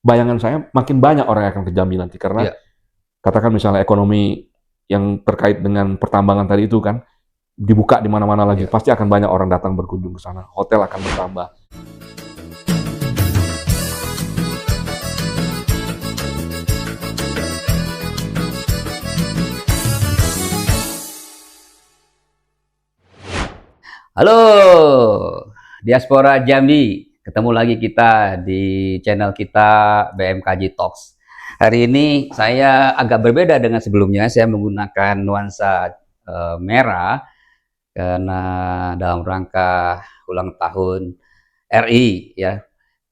bayangan saya makin banyak orang yang akan ke Jambi nanti karena Iya. katakan misalnya ekonomi yang terkait dengan pertambangan tadi itu kan dibuka di mana-mana lagi, Iya. pasti akan banyak orang datang berkunjung ke sana. Hotel akan bertambah. Halo, Diaspora Jambi. Ketemu lagi kita di channel kita BMKG Talks. Hari ini saya agak berbeda dengan sebelumnya. Saya menggunakan nuansa merah karena dalam rangka ulang tahun RI ya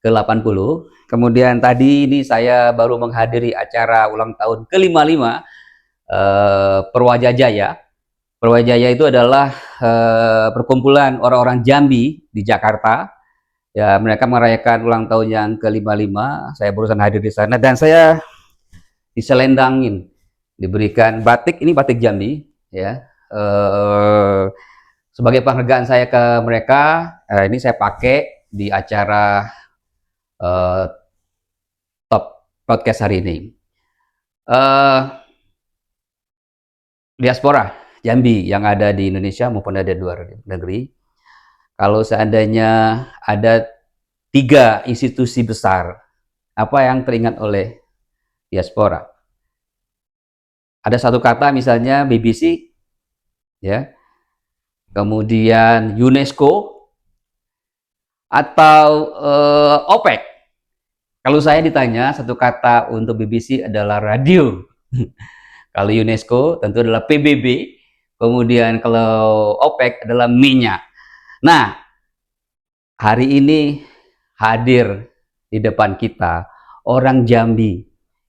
ke-80. Kemudian tadi ini saya baru menghadiri acara ulang tahun ke-55 Perwajajaya. Perwajaya itu adalah perkumpulan orang-orang Jambi di Jakarta. Ya, mereka merayakan ulang tahun yang ke-55. Saya berusaha hadir di sana dan saya diselendangin, diberikan batik. Ini batik Jambi, ya. Sebagai penghargaan saya ke mereka, ini saya pakai di acara eh, top podcast hari ini. Diaspora Jambi yang ada di Indonesia maupun ada di luar negeri. Kalau seandainya ada 3 institusi besar, apa yang teringat oleh diaspora? Ada satu kata misalnya BBC, ya, kemudian UNESCO atau OPEC. Kalau saya ditanya satu kata untuk BBC adalah radio. Kalau UNESCO tentu adalah PBB. Kemudian kalau OPEC adalah minyak. Nah, hari ini hadir di depan kita orang Jambi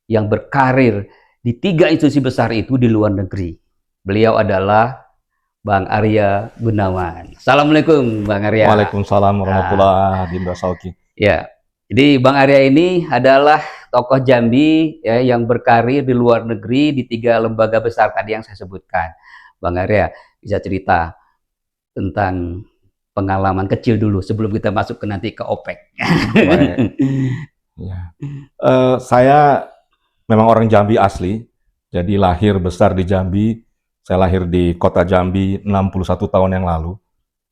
yang berkarir di 3 institusi besar itu di luar negeri. Beliau adalah Bang Arya Gunawan. Assalamualaikum Bang Arya. Waalaikumsalam warahmatullahi wabarakatuh. Ya, jadi Bang Arya ini adalah tokoh Jambi ya, yang berkarir di luar negeri di 3 lembaga besar tadi yang saya sebutkan. Bang Arya bisa cerita tentang pengalaman kecil dulu sebelum kita masuk ke nanti ke OPEC. Ya. Saya memang orang Jambi asli, jadi lahir besar di Jambi. Saya lahir di kota Jambi 61 tahun yang lalu.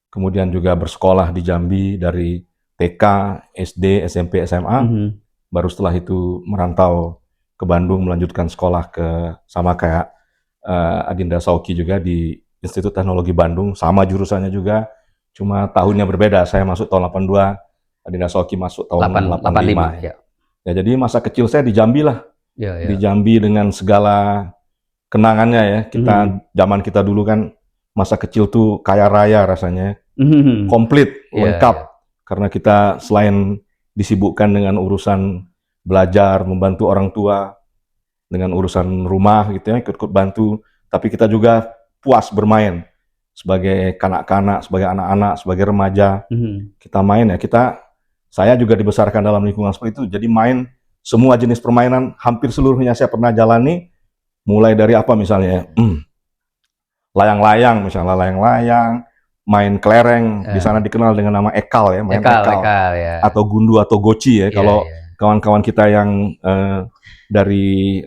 Kemudian juga bersekolah di Jambi dari TK, SD, SMP, SMA. Baru setelah itu merantau ke Bandung melanjutkan sekolah sama kayak Adinda Sauki juga di Institut Teknologi Bandung, sama jurusannya juga. Cuma tahunnya berbeda, saya masuk tahun 82, Adinda Sauki masuk tahun 85. Ya. Ya, jadi masa kecil saya di Jambi lah. Ya, ya. Di Jambi dengan segala kenangannya ya. Zaman kita dulu kan masa kecil tuh kaya raya rasanya. Komplit, lengkap. Ya. Karena kita selain disibukkan dengan urusan belajar, membantu orang tua, dengan urusan rumah gitu ya, ikut-ikut bantu, tapi kita juga puas bermain. Sebagai kanak-kanak, sebagai anak-anak, sebagai remaja, kita main ya. Saya juga dibesarkan dalam lingkungan seperti itu. Jadi main semua jenis permainan, hampir seluruhnya saya pernah jalani. Mulai dari apa misalnya, layang-layang misalnya, layang-layang, main kelereng, di sana dikenal dengan nama ekal ya, main ekal ya. Atau gundu atau goci ya. Kalau kawan-kawan kita yang dari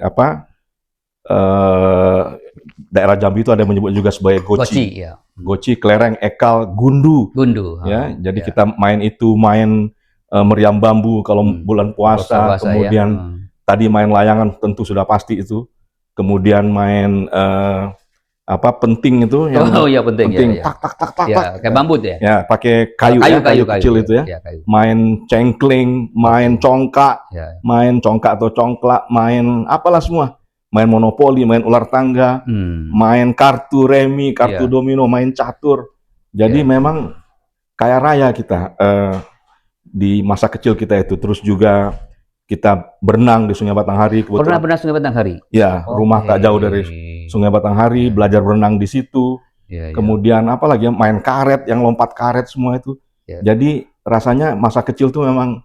daerah Jambi itu ada yang menyebut juga sebagai goci. Goci, kelereng, ekal, gundu. Ya, jadi kita main itu, main meriam bambu kalau bulan puasa, kemudian tadi main layangan tentu sudah pasti itu. Kemudian main penting itu yang penting tak kayak bambut ya. Ya, pakai kayu kecil itu ya. Main cengkling, main congkak, main congkak atau congklak, main apalah semua. Main monopoli, main ular tangga, main kartu remi, kartu domino, main catur. Jadi memang kaya raya kita di masa kecil kita itu. Terus juga kita berenang di Sungai Batanghari. Pernah berenang Sungai Batanghari? Ya, rumah tak jauh dari Sungai Batanghari, belajar berenang di situ. Kemudian apalagi main karet, yang lompat karet semua itu. Jadi rasanya masa kecil itu memang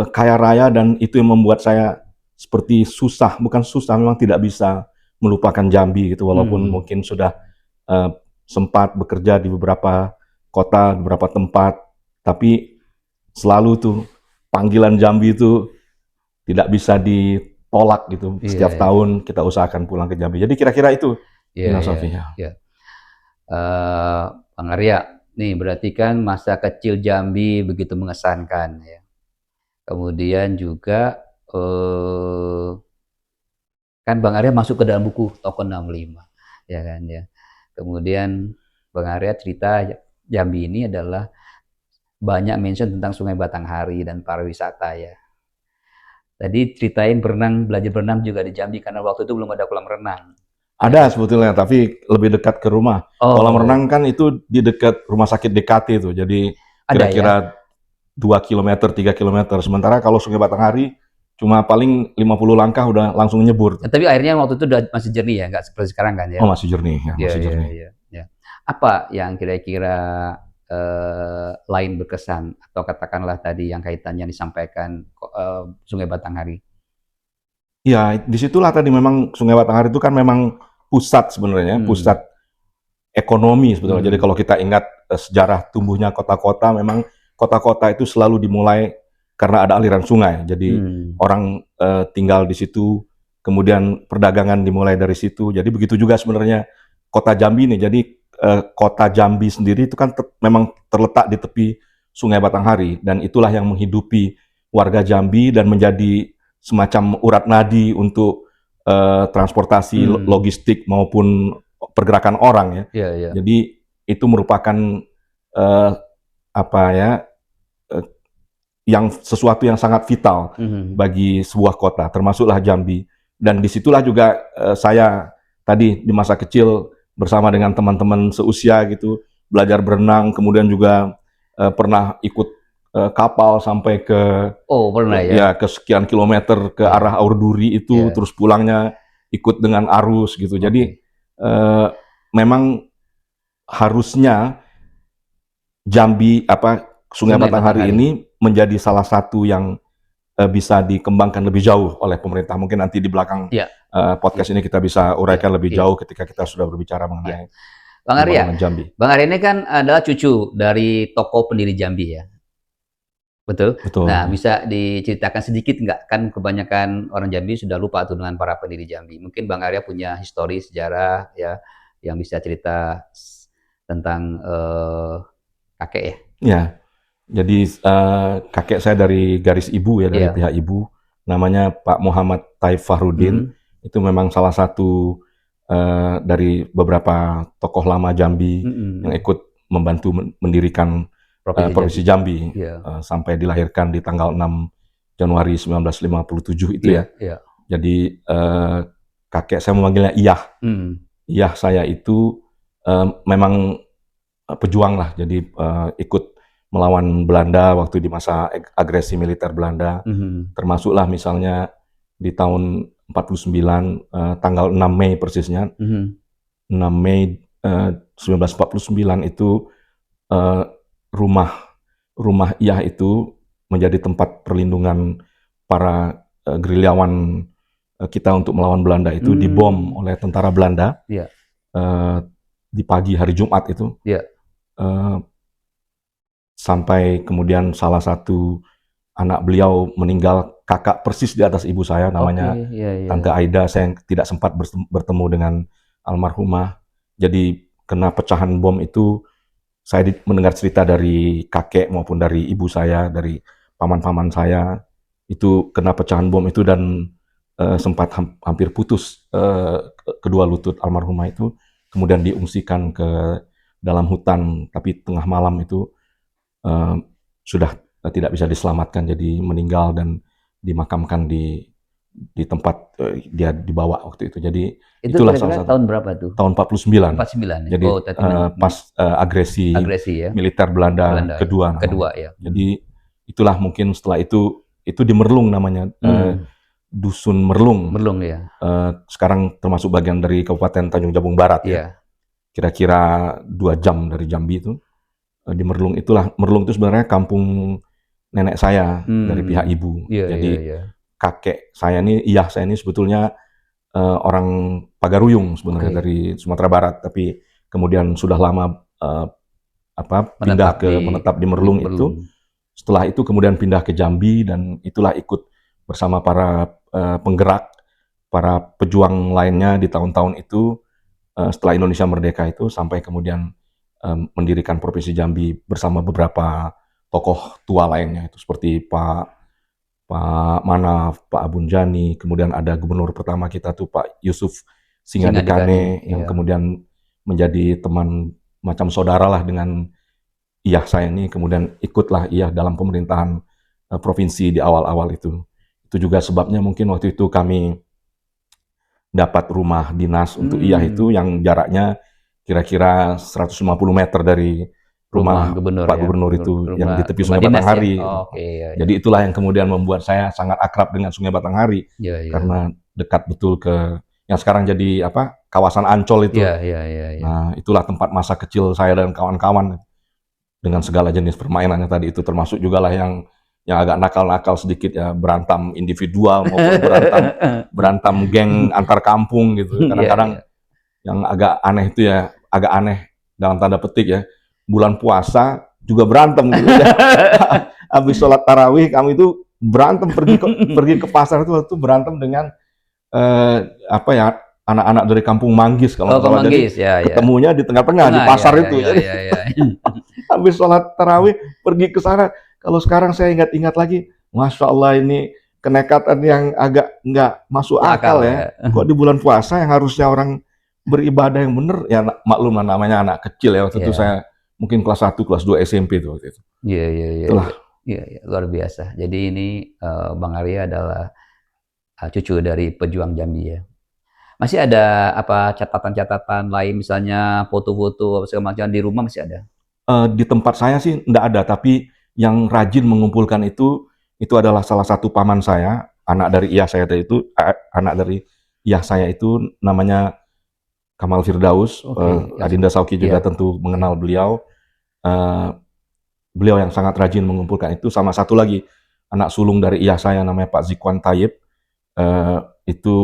kaya raya, dan itu yang membuat saya seperti susah, bukan susah, memang tidak bisa melupakan Jambi gitu, walaupun mungkin sudah sempat bekerja di beberapa kota, beberapa tempat, tapi selalu tuh panggilan Jambi itu tidak bisa ditolak gitu. Iya, Setiap iya. tahun kita usahakan pulang ke Jambi. Jadi kira-kira itu Iya, iya, filosofinya. iya. Eh, Bang Arya, nih berarti kan masa kecil Jambi begitu mengesankan ya. Kemudian juga kan Bang Arya masuk ke dalam buku Toko 65, ya kan ya. Kemudian Bang Arya cerita Jambi ini adalah banyak mention tentang Sungai Batanghari dan pariwisata ya. Tadi ceritain berenang, belajar berenang juga di Jambi karena waktu itu belum ada kolam renang. Ya Ada kan? sebetulnya, tapi lebih dekat ke rumah. Kolam Oh, renang kan itu di dekat rumah sakit DKT itu. Jadi ada ya. kira-kira 2 kilometer, 3 kilometer. Sementara kalau Sungai Batanghari cuma paling 50 langkah udah langsung nyebur. Tapi airnya waktu itu udah masih jernih ya, nggak seperti sekarang kan ya. Oh, masih jernih ya, Iya, masih iya, jernih. iya. Ya. Apa yang kira-kira lain berkesan atau katakanlah tadi yang kaitannya disampaikan Sungai Batanghari? Ya, disitulah tadi memang Sungai Batanghari itu kan memang pusat sebenarnya, Hmm. pusat ekonomi sebetulnya. Jadi Hmm. kalau kita ingat sejarah tumbuhnya kota-kota, memang kota-kota itu selalu dimulai karena ada aliran sungai. Jadi Hmm. orang tinggal di situ, kemudian perdagangan dimulai dari situ. Jadi begitu juga sebenarnya kota Jambi ini. Jadi kota Jambi sendiri itu kan memang terletak di tepi Sungai Batanghari, dan itulah yang menghidupi warga Jambi dan menjadi semacam urat nadi untuk transportasi logistik maupun pergerakan orang ya. Iya, iya. Jadi itu merupakan eh, apa ya, eh, yang sesuatu yang sangat vital Mhm. bagi sebuah kota, termasuklah Jambi. Dan disitulah juga saya tadi di masa kecil bersama dengan teman-teman seusia gitu belajar berenang, kemudian juga pernah ikut kapal sampai ke Oh, pernah ya? ya ke sekian kilometer ke Iya, arah Aurduri itu, iya. terus pulangnya ikut dengan arus gitu. Jadi Oke. memang harusnya Jambi Sungai Sungai Batanghari Batanghari. ini menjadi salah satu yang bisa dikembangkan lebih jauh oleh pemerintah. Mungkin nanti di belakang Iya, iya, podcast ini kita bisa iya, uraikan lebih iya, jauh ketika kita sudah berbicara iya. mengenai Bang Arya, pembangunan Jambi. Bang Arya ini kan adalah cucu dari tokoh pendiri Jambi ya, betul? Betul. Nah, bisa diceritakan sedikit nggak? Kan kebanyakan orang Jambi sudah lupa tuh dengan para pendiri Jambi. Mungkin Bang Arya punya histori sejarah ya, yang bisa cerita tentang kakek ya. Ya, jadi kakek saya dari garis ibu ya, dari Iya. pihak ibu, namanya Pak Muhammad Taif Fahrudin. Mhm. Itu memang salah satu dari beberapa tokoh lama Jambi yang Mhm. ikut membantu mendirikan Provinsi Jambi. Provinsi Jambi Iya. sampai dilahirkan di tanggal 6 Januari 1957 itu Iya, ya. iya. Jadi kakek saya memanggilnya Iyah. Mhm. Iyah saya itu memang pejuang lah, jadi ikut melawan Belanda waktu di masa agresi militer Belanda, Mhm. termasuklah misalnya di tahun 49 tanggal 6 Mei persisnya, Mhm. 6 Mei 1949 itu eh, rumah rumah Iyah itu menjadi tempat perlindungan para gerilyawan kita untuk melawan Belanda itu dibom oleh tentara Belanda Iya. di pagi hari Jumat itu. Iya. Sampai kemudian salah satu anak beliau meninggal, kakak persis di atas ibu saya, Oke, namanya iya, iya. Tante Aida. Saya tidak sempat bertemu dengan almarhumah. Jadi kena pecahan bom itu, saya mendengar cerita dari kakek maupun dari ibu saya, dari paman-paman saya, itu kena pecahan bom itu dan sempat hampir putus kedua lutut almarhumah itu, kemudian diungsikan ke dalam hutan, tapi tengah malam itu sudah tidak bisa diselamatkan, jadi meninggal dan dimakamkan di tempat dia dibawa waktu itu. Jadi Itu itulah salah kira-kira satu tahun berapa tuh? tahun 49. 49 ya? Jadi Oh, tadi pas agresi agresi ya? militer Belanda Belanda ya? kedua Kedua namanya. ya? Jadi itulah mungkin setelah itu di Merlung namanya, Dusun Merlung. Merlung ya? Sekarang termasuk bagian dari Kabupaten Tanjung Jabung Barat ya. Iya. Kira-kira 2 jam dari Jambi itu. Di Merlung itulah, Merlung itu sebenarnya kampung nenek saya dari pihak ibu. Iya, Jadi iya, iya. kakek saya ini, Iyah saya ini sebetulnya orang Pagaruyung sebenarnya, Oke. dari Sumatera Barat, tapi kemudian sudah lama pindah menetap di Merlung itu. Setelah itu kemudian pindah ke Jambi dan itulah ikut bersama para penggerak, para pejuang lainnya di tahun-tahun itu setelah Indonesia merdeka itu sampai kemudian mendirikan Provinsi Jambi bersama beberapa tokoh tua lainnya itu seperti Pak Manaf, Pak Abun Jani, kemudian ada gubernur pertama kita tuh Pak Yusuf Singadikane yang Iya. kemudian menjadi teman macam saudara lah dengan Iyah saya ini, kemudian ikutlah Iyah dalam pemerintahan provinsi di awal-awal itu. Itu juga sebabnya mungkin waktu itu kami dapat rumah dinas untuk Iyah itu yang jaraknya kira-kira 150 meter dari Rumah rumah gubernur Pak ya, Gubernur itu yang di tepi rumah Sungai dinas ya? Batanghari. Oh, oke, ya, ya. Jadi itulah yang kemudian membuat saya sangat akrab dengan Sungai Batanghari Ya, ya. karena dekat betul ke yang sekarang jadi kawasan Ancol itu. Ya, ya, ya, ya. Nah, itulah tempat masa kecil saya dan kawan-kawan dengan segala jenis permainannya tadi itu, termasuk juga lah yang agak nakal-nakal sedikit ya, berantem individual maupun berantem geng antar kampung gitu. Kadang-kadang yang agak aneh itu ya, agak aneh dalam tanda petik ya, bulan puasa juga berantem gitu ya. Habis sholat tarawih kami itu berantem pergi ke pasar itu berantem dengan anak-anak dari kampung Manggis kalau nggak salah. Manggis, Jadi ya, ya. ketemunya di tengah-tengah di pasar ya, itu. ya, Jadi ya, ya. habis sholat tarawih pergi ke sana. Kalau sekarang saya ingat-ingat lagi, Masya Allah ini kenekatan yang agak nggak masuk akal ya. Kok di bulan puasa yang harusnya orang beribadah yang benar, ya maklum lah namanya anak kecil ya. Waktu itu saya mungkin kelas 1, kelas 2 SMP itu waktu itu. Iya, iya, iya. Itulah. Iya, iya, luar biasa. Jadi ini Bang Arya adalah cucu dari pejuang Jambi ya. Masih ada apa catatan-catatan lain, misalnya foto-foto segala macam di rumah masih ada? Di tempat saya sih enggak ada, tapi yang rajin mengumpulkan itu adalah salah satu paman saya, anak dari Iyah saya itu, anak dari Iyah saya itu namanya Kamal Firdaus. Adinda Sauki juga tentu mengenal beliau. Beliau yang sangat rajin mengumpulkan itu, sama satu lagi anak sulung dari Iyah saya namanya Pak Zikwan Tayyib, itu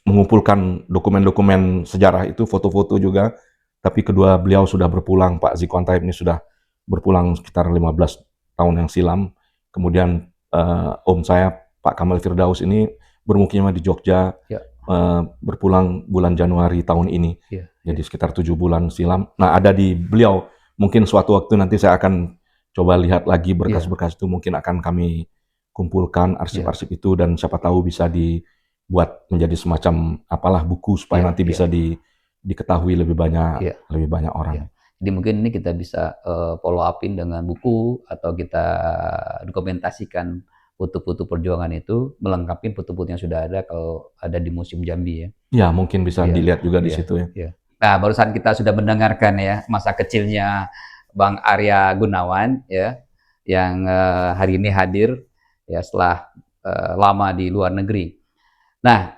mengumpulkan dokumen-dokumen sejarah itu, foto-foto juga. Tapi kedua beliau sudah berpulang. Pak Zikwan Tayyib ini sudah berpulang sekitar 15 tahun yang silam. Kemudian om saya Pak Kamal Firdaus ini bermukim di Jogja, berpulang bulan Januari tahun ini. Jadi sekitar 7 bulan silam. Nah, ada di beliau. Mungkin suatu waktu nanti saya akan coba lihat lagi berkas-berkas itu, mungkin akan kami kumpulkan arsip-arsip itu, dan siapa tahu bisa dibuat menjadi semacam apalah buku supaya nanti bisa diketahui lebih banyak orang. Jadi mungkin ini kita bisa follow upin dengan buku, atau kita dokumentasikan foto-foto perjuangan itu, melengkapi foto-foto yang sudah ada kalau ada di Museum Jambi ya. Ya, mungkin bisa dilihat juga di situ ya. Nah, barusan kita sudah mendengarkan ya masa kecilnya Bang Arya Gunawan ya, yang hari ini hadir ya setelah lama di luar negeri. Nah,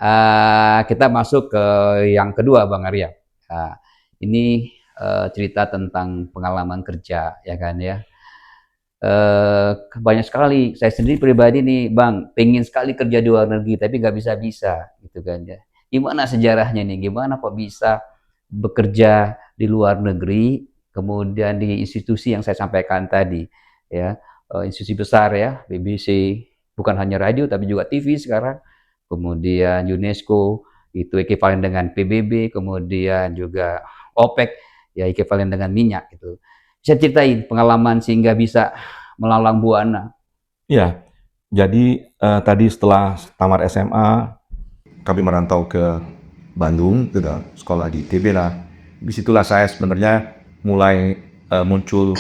kita masuk ke yang kedua Bang Arya. Nah, ini cerita tentang pengalaman kerja ya kan ya. Banyak sekali, saya sendiri pribadi nih Bang, pengen sekali kerja di luar negeri tapi nggak bisa-bisa gitu kan ya. Gimana sejarahnya nih, gimana kok bisa bekerja di luar negeri, kemudian di institusi yang saya sampaikan tadi ya, institusi besar ya, BBC, bukan hanya radio tapi juga TV sekarang, kemudian UNESCO itu ekivalen dengan PBB, kemudian juga OPEC ya ekivalen dengan minyak gitu. Bisa ceritain pengalaman sehingga bisa melalang buana? Iya, jadi tadi setelah tamat SMA kami merantau ke Bandung, sekolah di TB lah. Disitulah saya sebenarnya mulai muncul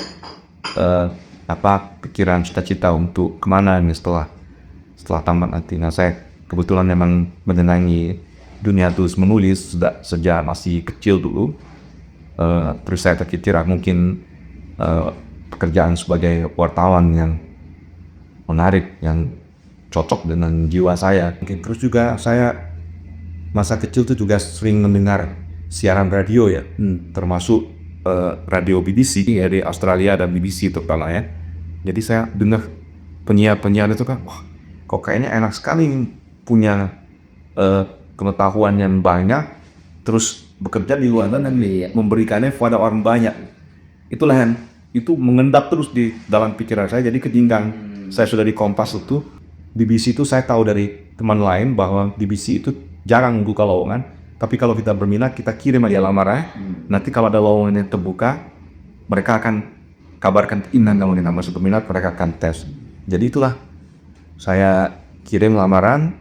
pikiran cita-cita untuk kemana nih setelah tamat nanti. Nah, saya kebetulan memang menenangi dunia tulis menulis sejak masih kecil dulu. Terus saya terkira mungkin pekerjaan sebagai wartawan yang menarik, yang cocok dengan jiwa saya. Terus juga saya masa kecil itu juga sering mendengar siaran radio ya, termasuk radio BBC ya, di Australia dan BBC terutama ya. Jadi saya dengar penyiar itu kan, wah, kok kayaknya enak sekali punya pengetahuan yang banyak, terus bekerja di luar dan memberikannya kepada orang banyak. Itulah yang itu mengendap terus di dalam pikiran saya. Jadi ketinggang saya sudah di Kompas itu, DBC itu saya tahu dari teman lain bahwa DBC itu jarang buka lowongan, tapi kalau kita berminat kita kirim aja lamaran. Nanti kalau ada lowongan yang terbuka, mereka akan kabarkan Innan kalau kita masuk berminat, mereka akan tes. Jadi itulah saya kirim lamaran,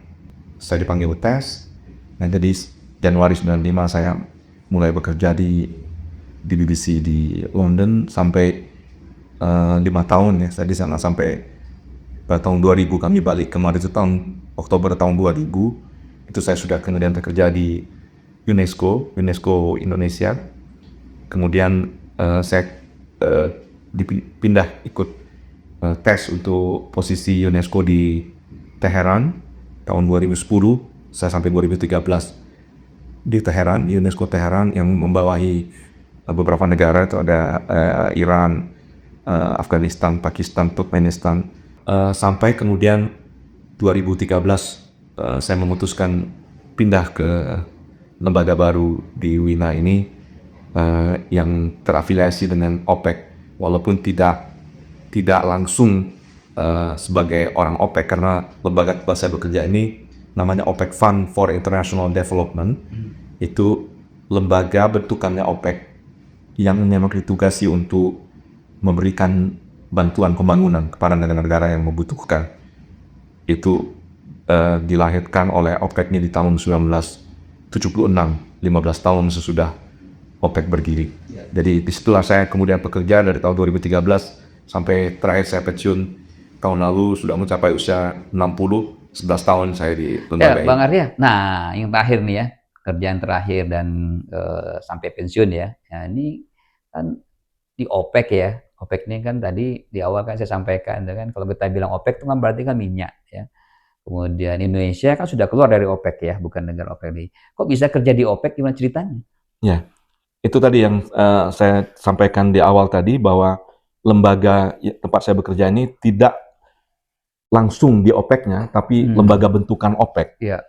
saya dipanggil tes. Nah jadi Januari 95 saya mulai bekerja di BBC di London sampai 5 tahun ya. Saya di sana sampai pada tahun 2000 kami balik. Kemarin itu tahun Oktober tahun 2000 itu saya sudah kemudian bekerja di UNESCO Indonesia. Kemudian saya dipindah ikut tes untuk posisi UNESCO di Teheran tahun 2010. Saya sampai 2013 di Teheran, UNESCO Teheran yang membawahi beberapa negara, itu ada Iran, Afghanistan, Pakistan, Turkmenistan. Sampai kemudian 2013 saya memutuskan pindah ke lembaga baru di WINA ini yang terafiliasi dengan OPEC, walaupun tidak langsung sebagai orang OPEC, karena lembaga tempat saya bekerja ini namanya OPEC Fund for International Development. Itu lembaga bentukannya OPEC yang memang ditugasi untuk memberikan bantuan pembangunan kepada negara-negara yang membutuhkan. Itu dilahirkan oleh OPEC ini di tahun 1976, 15 tahun sesudah OPEC berdiri. Jadi disitulah saya kemudian bekerja dari tahun 2013 sampai terakhir saya pensiun tahun lalu, sudah mencapai usia 60, 11 tahun saya di lembaga ini. Bang Arya, nah yang terakhir nih ya, kerjaan terakhir dan sampai pensiun ya. Nah ini kan di OPEC ya. OPEC ini kan tadi di awal kan saya sampaikan kan, kalau kita bilang OPEC itu kan berarti kan minyak ya. Kemudian Indonesia kan sudah keluar dari OPEC ya, bukan negara OPEC lagi. Kok bisa kerja di OPEC, gimana ceritanya? Ya, itu tadi yang saya sampaikan di awal tadi, bahwa lembaga tempat saya bekerja ini tidak langsung di OPEC-nya, tapi lembaga bentukan OPEC. Ya.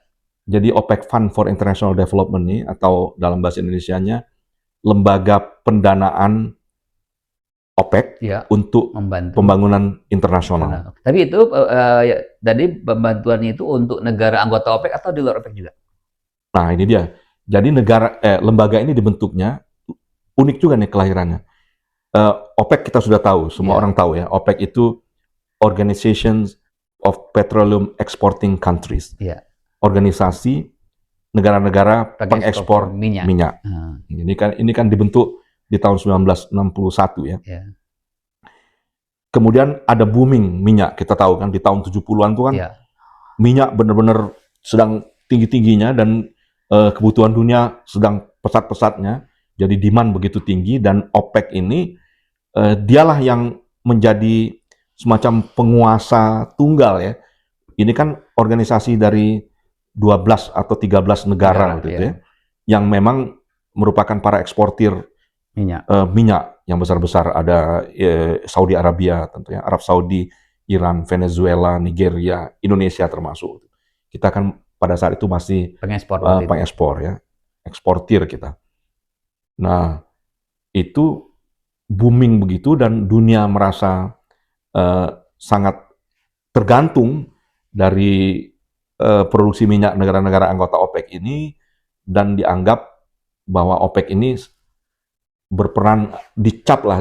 Jadi OPEC Fund for International Development ini, atau dalam bahasa Indonesianya lembaga pendanaan OPEC ya, untuk membantu pembangunan internasional. Tapi itu ya, tadi pembantuannya itu untuk negara anggota OPEC atau di luar OPEC juga? Nah ini dia. Jadi lembaga ini dibentuknya unik juga nih kelahirannya. OPEC kita sudah tahu, semua orang tahu ya. OPEC itu Organization of Petroleum Exporting Countries. Ya. Organisasi negara-negara pengekspor minyak. Ini kan dibentuk di tahun 1961 ya. Kemudian ada booming minyak, kita tahu kan di tahun 70-an tuh kan minyak benar-benar sedang tinggi-tingginya, dan kebutuhan dunia sedang pesat-pesatnya. Jadi demand begitu tinggi, dan OPEC ini dialah yang menjadi semacam penguasa tunggal ya. Ini kan organisasi dari 12 atau 13 negara gitu ya, yang memang merupakan para eksportir minyak yang besar-besar. Ada Saudi Arabia tentunya, Arab Saudi, Iran, Venezuela, Nigeria, Indonesia termasuk. Kita kan pada saat itu masih pengekspor ya, eksportir kita. Nah, itu booming begitu, dan dunia merasa sangat tergantung dari produksi minyak negara-negara anggota OPEC ini, dan dianggap bahwa OPEC ini berperan, dicap lah,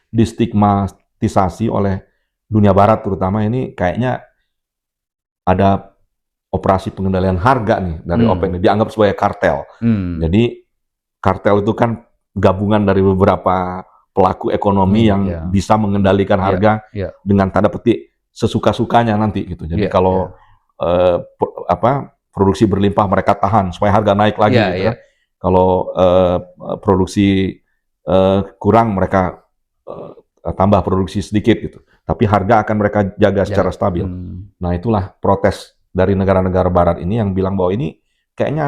distigmatisasi oleh dunia barat terutama. Ini kayaknya ada operasi pengendalian harga nih dari OPEC ini, dianggap sebagai kartel. Jadi kartel itu kan gabungan dari beberapa pelaku ekonomi yang bisa mengendalikan harga dengan tanda petik sesuka-sukanya nanti gitu. Jadi kalau produksi berlimpah mereka tahan supaya harga naik lagi gitu ya. Kalau produksi kurang mereka tambah produksi sedikit gitu. Tapi harga akan mereka jaga secara stabil. Nah, itulah protes dari negara-negara barat ini yang bilang bahwa ini kayaknya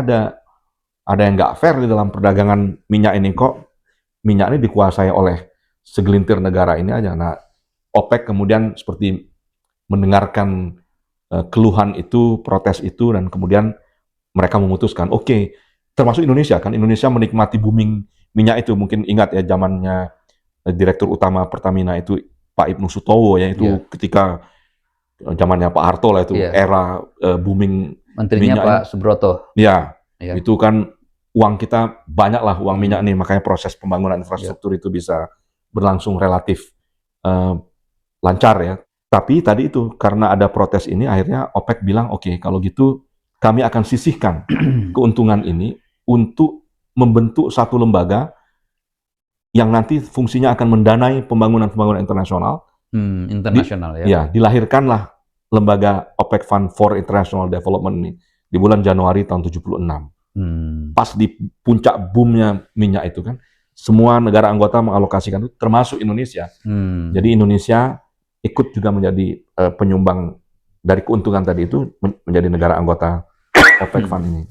ada yang nggak fair di dalam perdagangan minyak ini, kok minyak ini dikuasai oleh segelintir negara ini aja. Nah, OPEC kemudian seperti mendengarkan keluhan itu, protes itu, dan kemudian mereka memutuskan, oke, termasuk Indonesia kan, Indonesia menikmati booming minyak itu. Mungkin ingat ya zamannya Direktur Utama Pertamina itu Pak Ibnu Sutowo ya, itu ketika zamannya Pak Harto lah itu, Iya. era booming Menterinya minyak Pak Subroto. ya. Ya. Itu kan uang kita banyak lah, uang minyak Hmm. nih, makanya proses pembangunan infrastruktur itu bisa berlangsung relatif eh, lancar ya. Tapi tadi itu karena ada protes ini, akhirnya OPEC bilang oke, kalau gitu kami akan sisihkan keuntungan ini untuk membentuk satu lembaga yang nanti fungsinya akan mendanai pembangunan-pembangunan internasional. Internasional ya. Ya, dilahirkanlah lembaga OPEC Fund for International Development ini di bulan Januari tahun 76. Pas di puncak boomnya minyak itu kan, semua negara anggota mengalokasikan itu, termasuk Indonesia. Jadi Indonesia ikut juga menjadi penyumbang dari keuntungan tadi itu, menjadi negara anggota OPEC Fund ini.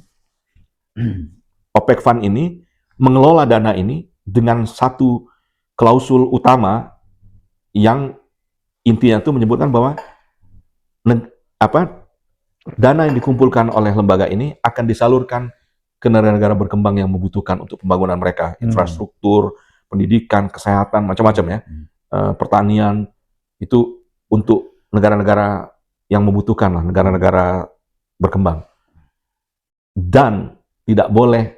OPEC Fund ini mengelola dana ini dengan satu klausul utama yang intinya itu menyebutkan bahwa dana yang dikumpulkan oleh lembaga ini akan disalurkan ke negara-negara berkembang yang membutuhkan untuk pembangunan mereka, infrastruktur, pendidikan, kesehatan, macam-macam ya, pertanian, itu untuk negara-negara yang membutuhkan lah, negara-negara berkembang. Dan tidak boleh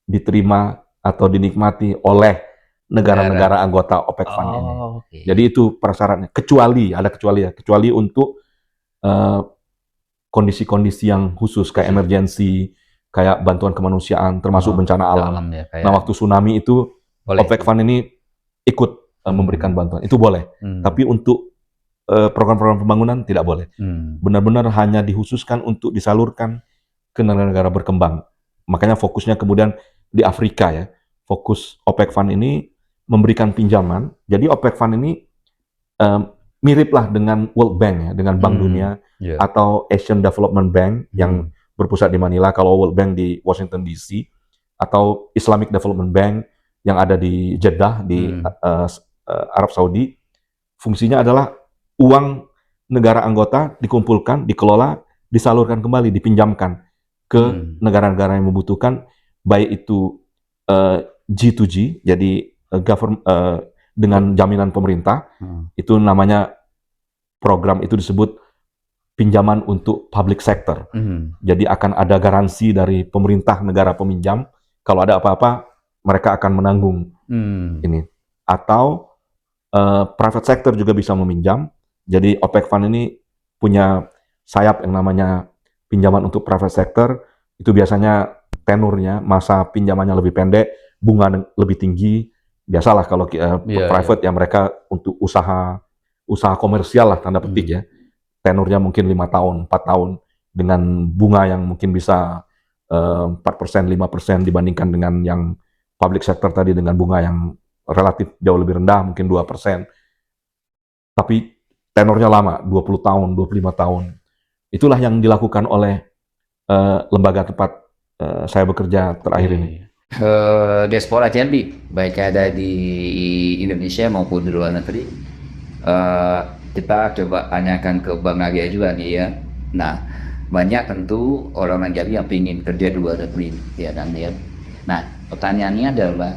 diterima atau dinikmati oleh negara-negara anggota OPEC Fund ini. Okay. Jadi itu persyaratnya, kecuali untuk kondisi-kondisi yang khusus kayak emergensi, kayak bantuan kemanusiaan, termasuk bencana alam. Ya, Nah, waktu tsunami itu boleh. OPEC Fund ini ikut memberikan bantuan. Itu boleh. Tapi untuk program-program pembangunan tidak boleh. Benar-benar hanya dikhususkan untuk disalurkan ke negara-negara berkembang. Makanya fokusnya kemudian di Afrika ya. Fokus OPEC Fund ini memberikan pinjaman. Jadi OPEC Fund ini miriplah dengan World Bank ya, dengan Bank Dunia atau Asian Development Bank yang berpusat di Manila, kalau World Bank di Washington DC, atau Islamic Development Bank yang ada di Jeddah di Arab Saudi. Fungsinya adalah uang negara anggota dikumpulkan, dikelola, disalurkan kembali, dipinjamkan ke negara-negara yang membutuhkan, baik itu G2G, jadi dengan jaminan pemerintah, itu namanya program itu disebut pinjaman untuk public sector. Jadi akan ada garansi dari pemerintah negara peminjam, kalau ada apa-apa mereka akan menanggung ini. Atau private sector juga bisa meminjam. Jadi OPEC Fund ini punya sayap yang namanya pinjaman untuk private sector. Itu biasanya tenurnya, masa pinjamannya lebih pendek, bunga lebih tinggi. Biasalah kalau private ya, mereka untuk usaha komersial lah, tanda petik ya. Tenurnya mungkin 5 tahun, 4 tahun, dengan bunga yang mungkin bisa 4%, 5% dibandingkan dengan yang public sector tadi dengan bunga yang relatif jauh lebih rendah, mungkin 2%. Tapi tenornya lama, 20 tahun, 25 tahun. Itulah yang dilakukan oleh lembaga tempat saya bekerja terakhir ini. Diaspora Jambi, baik ada di Indonesia maupun di luar negeri. Kita coba tanyakan ke Bang Arya juga nih ya. Nah, banyak tentu orang Jambi yang ingin kerja di luar negeri ya dan ya. Nah, pertanyaannya adalah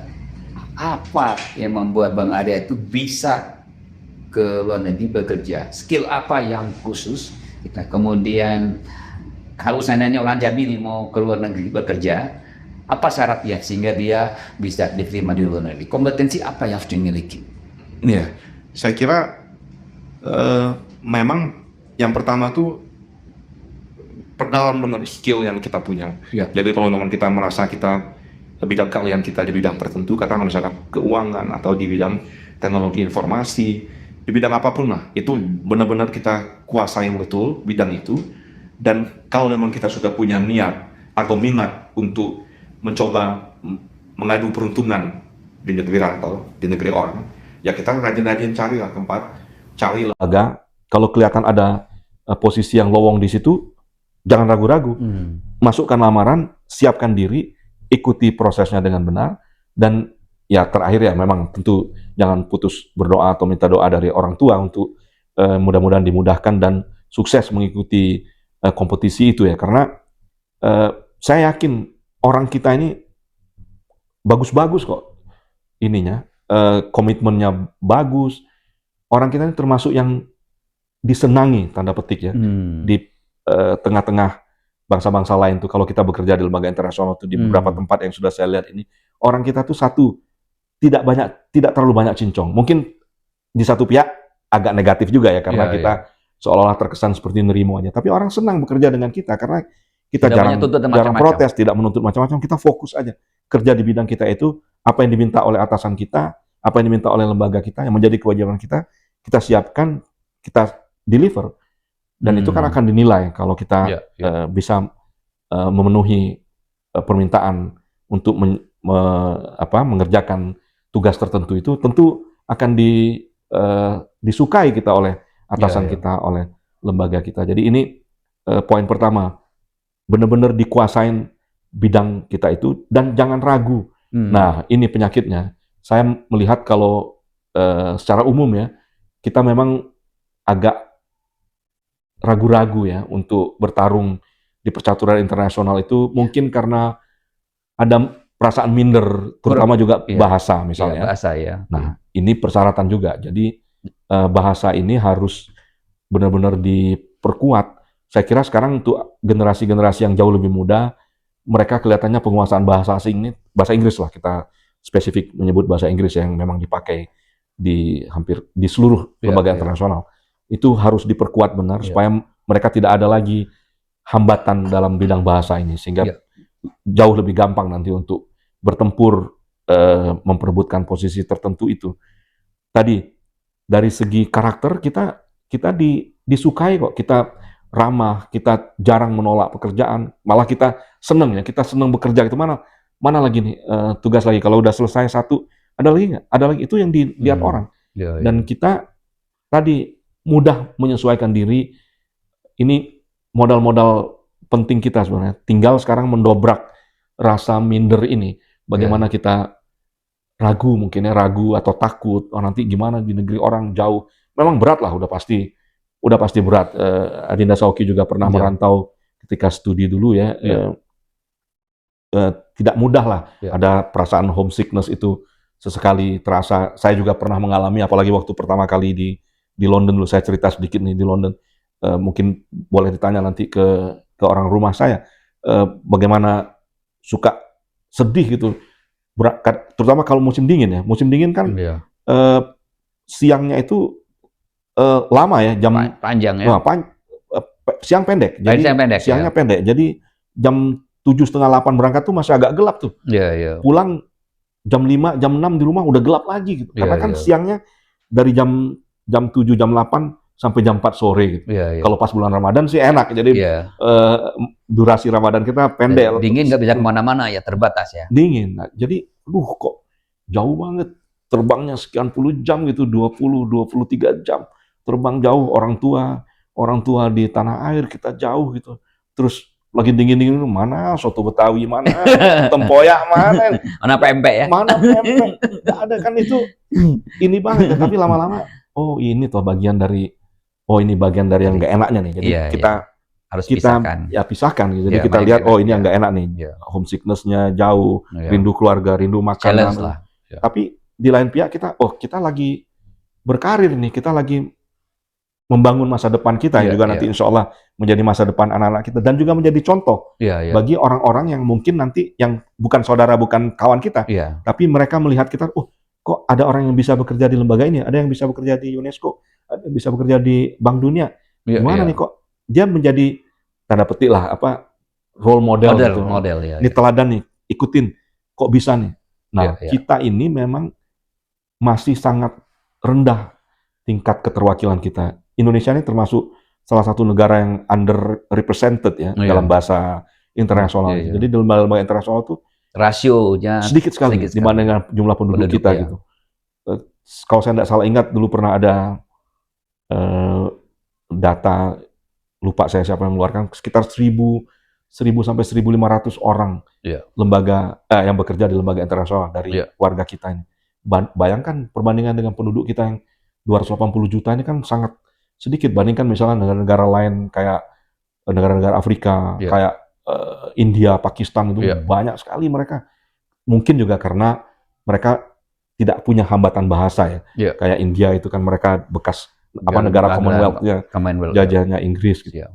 apa yang membuat Bang Arya itu bisa ke luar negeri bekerja? Skill apa yang khusus? Kita kemudian kalau seandainya orang Jambi mau ke luar negeri bekerja, apa syaratnya sehingga dia bisa diterima di luar negeri? Kompetensi apa yang harus dimiliki? Ya, saya kira memang yang pertama tuh perdalam skill yang kita punya. Ya. Jadi kalau kita merasa kita bidang keahlian kita di bidang tertentu, katakan misalkan keuangan atau di bidang teknologi informasi, di bidang apapun lah, itu benar-benar kita kuasai betul bidang itu. Dan kalau memang kita sudah punya niat atau minat untuk mencoba mengadu peruntungan di negeri atau di negeri orang, ya kita rajin-rajin carilah tempat, carilah. Kalau kelihatan ada posisi yang lowong di situ, jangan ragu-ragu, masukkan lamaran, siapkan diri, ikuti prosesnya dengan benar, dan ya terakhir ya memang tentu jangan putus berdoa atau minta doa dari orang tua untuk mudah-mudahan dimudahkan dan sukses mengikuti kompetisi itu ya, karena saya yakin orang kita ini bagus-bagus kok ininya, komitmennya bagus. Orang kita ini termasuk yang disenangi tanda petik ya di tengah-tengah bangsa-bangsa lain tuh. Kalau kita bekerja di lembaga internasional tuh di beberapa tempat yang sudah saya lihat ini, orang kita tuh tidak terlalu banyak cincong. Mungkin di satu pihak agak negatif juga ya, karena kita seolah-olah terkesan seperti nerimo aja. Tapi orang senang bekerja dengan kita karena kita Tidak banyak tuntut dan jarang macam-macam. protes, tidak menuntut macam-macam. Kita fokus aja kerja di bidang kita itu, apa yang diminta oleh atasan kita, apa yang diminta oleh lembaga kita, yang menjadi kewajiban kita siapkan, kita deliver. Dan itu kan akan dinilai kalau kita bisa memenuhi permintaan untuk mengerjakan tugas tertentu itu, tentu akan disukai kita oleh atasan kita, oleh lembaga kita. Jadi ini poin pertama, benar-benar dikuasain bidang kita itu dan jangan ragu. Nah, ini penyakitnya. Saya melihat kalau secara umum ya, kita memang agak ragu-ragu ya untuk bertarung di percaturan internasional itu, mungkin karena ada perasaan minder, terutama juga bahasa misalnya. Bahasa ya. Nah, ini persyaratan juga. Jadi bahasa ini harus benar-benar diperkuat. Saya kira sekarang untuk generasi-generasi yang jauh lebih muda, mereka kelihatannya penguasaan bahasa asing ini, bahasa Inggris lah, kita spesifik menyebut bahasa Inggris yang memang dipakai di hampir di seluruh lembaga internasional. Itu harus diperkuat benar supaya mereka tidak ada lagi hambatan dalam bidang bahasa ini, sehingga jauh lebih gampang nanti untuk bertempur, memperebutkan posisi tertentu itu. Tadi dari segi karakter kita disukai kok, kita ramah, kita jarang menolak pekerjaan, malah kita senang ya, kita senang bekerja. Itu mana lagi nih tugas lagi, kalau udah selesai satu ada lagi nggak? Ada lagi, itu yang dilihat orang. Dan kita tadi mudah menyesuaikan diri. Ini modal-modal penting kita sebenarnya. Tinggal sekarang mendobrak rasa minder ini. Bagaimana kita ragu, mungkinnya ragu atau takut, oh nanti gimana di negeri orang jauh. Memang berat lah, udah pasti berat. Adinda Sauki juga pernah merantau ketika studi dulu ya. Tidak mudah lah. Ada perasaan homesickness itu sesekali terasa. Saya juga pernah mengalami, apalagi waktu pertama kali di London dulu. Saya cerita sedikit nih di London. Mungkin boleh ditanya nanti ke orang rumah saya, bagaimana suka sedih gitu, terutama kalau musim dingin ya. Musim dingin kan siangnya itu lama ya, jam panjang ya. Siang pendek, jadi siangnya pendek. Jadi jam 7:30, 8 berangkat tuh masih agak gelap tuh. Pulang jam 5, jam 6 di rumah udah gelap lagi gitu. Karena kan siangnya dari jam 7, jam 8 sampai jam 4 sore gitu. Kalau pas bulan Ramadan sih enak, jadi durasi Ramadan kita pendek. Dingin nggak bisa kemana-mana ya, terbatas ya. Dingin, nah, jadi kok jauh banget, terbangnya sekian puluh jam gitu, 20-23 jam, terbang jauh. Orang tua di tanah air, kita jauh gitu. Terus lagi dingin-dingin, mana soto Betawi, mana tempoyak, mana pempek ya, mana pempek, nggak ada kan. Itu ini banget, tapi lama-lama oh ini tuh bagian dari yang nggak enaknya nih. Jadi kita harus pisahkan gitu. Jadi kita lihat ini yang nggak enak nih, homesickness-nya jauh, rindu keluarga, rindu makanan. Tapi di lain pihak kita lagi berkarir nih, kita lagi membangun masa depan kita yang juga nanti insya Allah menjadi masa depan anak-anak kita, dan juga menjadi contoh bagi orang-orang yang mungkin nanti yang bukan saudara, bukan kawan kita, tapi mereka melihat kita, kok ada orang yang bisa bekerja di lembaga ini, ada yang bisa bekerja di UNESCO, ada yang bisa bekerja di Bank Dunia. Gimana nih kok dia menjadi tanda petik lah role model gitu. Ini teladan nih, ikutin, kok bisa nih. Nah, kita ini memang masih sangat rendah tingkat keterwakilan kita. Indonesia ini termasuk salah satu negara yang underrepresented ya dalam bahasa internasional. Jadi di lembaga internasional tuh rasionya sedikit sekali dibanding dengan jumlah penduduk kita gitu. Kalau saya tidak salah ingat, dulu pernah ada data, lupa saya siapa yang mengeluarkan, sekitar 1.000 sampai 1.500 orang lembaga yang bekerja di lembaga internasional dari warga kita ini. Bayangkan perbandingan dengan penduduk kita yang 280 juta ini kan sangat sedikit. Bandingkan misalnya negara-negara lain kayak negara-negara Afrika, kayak India, Pakistan, itu banyak sekali mereka. Mungkin juga karena mereka tidak punya hambatan bahasa ya. Kayak India itu kan mereka bekas negara Commonwealth-nya, Commonwealth. jajahannya Inggris gitu. Siap.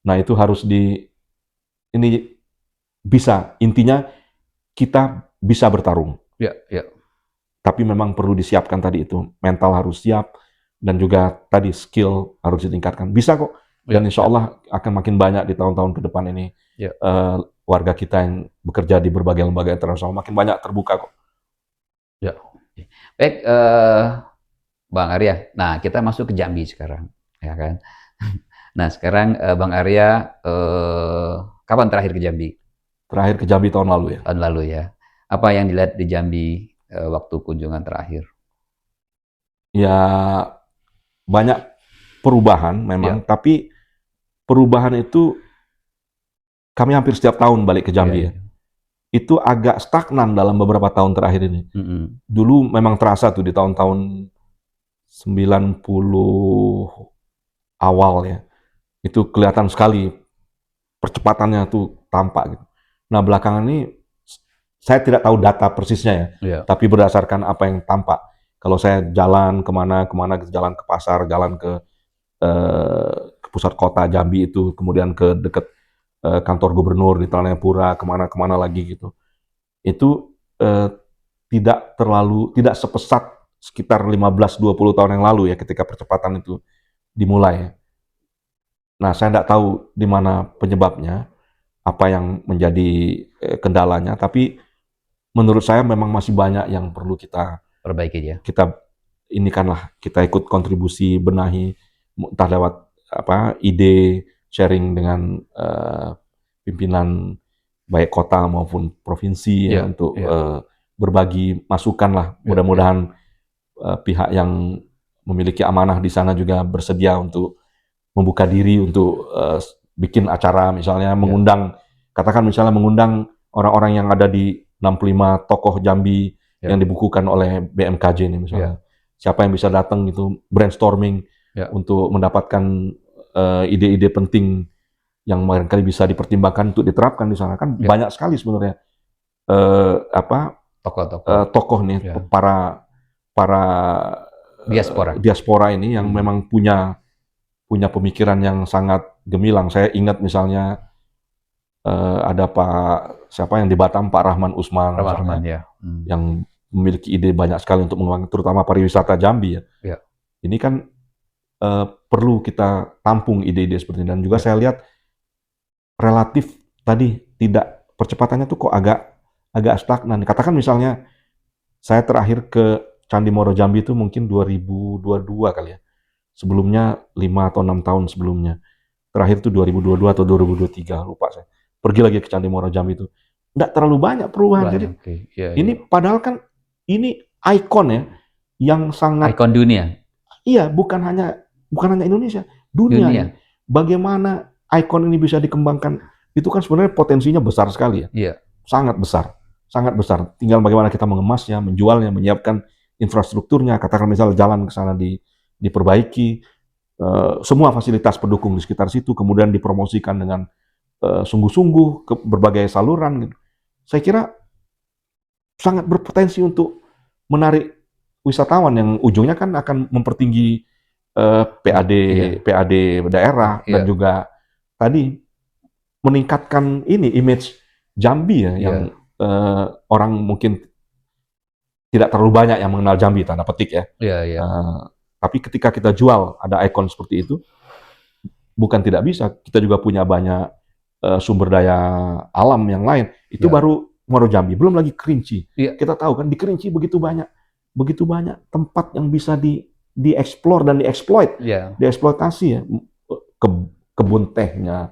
Nah, itu harus ini bisa, intinya kita bisa bertarung. Ya, ya. Tapi memang perlu disiapkan tadi itu, mental harus siap, dan juga tadi skill harus ditingkatkan. Bisa kok, dan insya Allah akan makin banyak di tahun-tahun ke depan ini Ya. warga kita yang bekerja di berbagai lembaga internasional, makin banyak terbuka kok. Ya. Baik, Bang Arya. Nah, kita masuk ke Jambi sekarang, ya kan? Nah, sekarang Bang Arya, kapan terakhir ke Jambi? Terakhir ke Jambi tahun lalu ya. Tahun lalu ya. Apa yang dilihat di Jambi waktu kunjungan terakhir? Ya, banyak perubahan memang, tapi perubahan itu kami hampir setiap tahun balik ke Jambi ya. Itu agak stagnan dalam beberapa tahun terakhir ini. Dulu memang terasa tuh di tahun-tahun 90 awal ya. Itu kelihatan sekali percepatannya tuh tampak gitu. Nah, belakangan ini saya tidak tahu data persisnya ya, tapi berdasarkan apa yang tampak. Kalau saya jalan kemana, jalan ke pasar, jalan ke pusat kota Jambi itu, kemudian ke dekat kantor gubernur di Tanahpura, kemana lagi gitu. Itu tidak sepesat sekitar 15-20 tahun yang lalu ya, ketika percepatan itu dimulai. Nah, saya tidak tahu di mana penyebabnya, apa yang menjadi kendalanya, tapi menurut saya memang masih banyak yang perlu kita perbaiki ya. Kita ikut kontribusi, benahi, entah lewat ide, sharing dengan pimpinan baik kota maupun provinsi ya, untuk berbagi masukan lah. Mudah-mudahan pihak yang memiliki amanah di sana juga bersedia untuk membuka diri untuk bikin acara, misalnya mengundang orang-orang yang ada di 65 tokoh Jambi yang dibukukan oleh BMKJ ini misalnya. Siapa yang bisa datang gitu, brainstorming untuk mendapatkan ide-ide penting yang barangkali bisa dipertimbangkan untuk diterapkan di sana. Kan banyak sekali sebenarnya tokoh nih, para diaspora ini yang memang punya pemikiran yang sangat gemilang. Saya ingat misalnya ada siapa yang di Batam, Pak Rahman Usman, yang memiliki ide banyak sekali untuk mengembangkan terutama pariwisata Jambi ya. Ini kan perlu kita tampung ide-ide seperti ini, dan juga saya lihat relatif tadi percepatannya tuh kok agak stagnan. Katakan misalnya saya terakhir ke Candi Moro Jambi itu mungkin 2022 kali ya. Sebelumnya 5 atau 6 tahun sebelumnya. Terakhir itu 2022 atau 2023, lupa saya. Pergi lagi ke Candi Moro Jambi itu. Nggak terlalu banyak perubahan. Jadi ini padahal kan ini ikon ya, yang sangat ikon dunia. Iya, bukan hanya Indonesia, dunia. Bagaimana ikon ini bisa dikembangkan? Itu kan sebenarnya potensinya besar sekali ya. Sangat besar. Tinggal bagaimana kita mengemasnya, menjualnya, menyiapkan infrastrukturnya. Katakan misalnya jalan ke sana diperbaiki, semua fasilitas pendukung di sekitar situ, kemudian dipromosikan dengan sungguh-sungguh ke berbagai saluran gitu. Saya kira sangat berpotensi untuk menarik wisatawan yang ujungnya kan akan mempertinggi PAD daerah, dan juga tadi meningkatkan image Jambi ya, yang orang mungkin tidak terlalu banyak yang mengenal Jambi, tanda petik ya. Tapi ketika kita jual ada ikon seperti itu, bukan tidak bisa, kita juga punya banyak sumber daya alam yang lain. Itu baru Muaro Jambi, belum lagi Kerinci. Kita tahu kan di Kerinci begitu banyak tempat yang bisa dieksplor dan dieksploit, dieksploitasi ya. Kebun tehnya,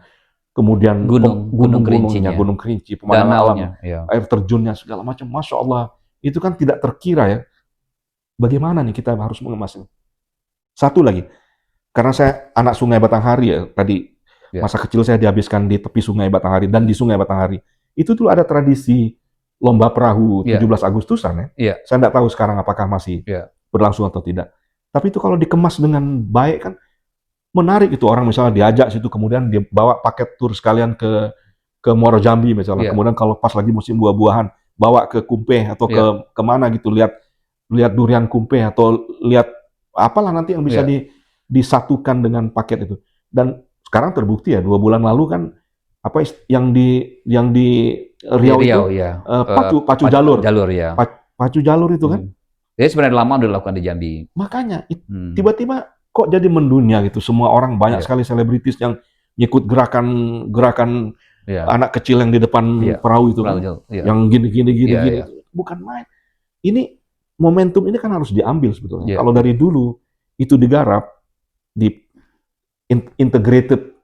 kemudian gunung Kerinci, pemandangan alam, air terjunnya segala macam, Masya Allah, itu kan tidak terkira ya. Bagaimana nih kita harus mengemasnya? Satu lagi, karena saya anak Sungai Batanghari ya, tadi masa kecil saya dihabiskan di tepi Sungai Batanghari dan di Sungai Batanghari. Itu tuh ada tradisi lomba perahu 17 Agustusan ya. Saya tidak tahu sekarang apakah masih berlangsung atau tidak. Tapi itu kalau dikemas dengan baik kan menarik itu, orang misalnya diajak situ, kemudian dia bawa paket tur sekalian ke Muaro Jambi misalnya. Kemudian kalau pas lagi musim buah-buahan bawa ke Kumpe atau kemana gitu, lihat durian Kumpe atau lihat apalah nanti yang bisa disatukan dengan paket itu. Dan sekarang terbukti ya 2 bulan lalu kan yang di Riau itu ya. pacu jalur Ya. pacu jalur itu kan. Jadi sebenarnya lama udah dilakukan di Jambi. Makanya tiba-tiba kok jadi mendunia gitu. Semua orang banyak sekali selebritis yang ngikut gerakan anak kecil yang di depan perahu itu kan. Yang gini. Bukan main. Ini momentum ini kan harus diambil sebetulnya. Kalau dari dulu itu digarap di integrated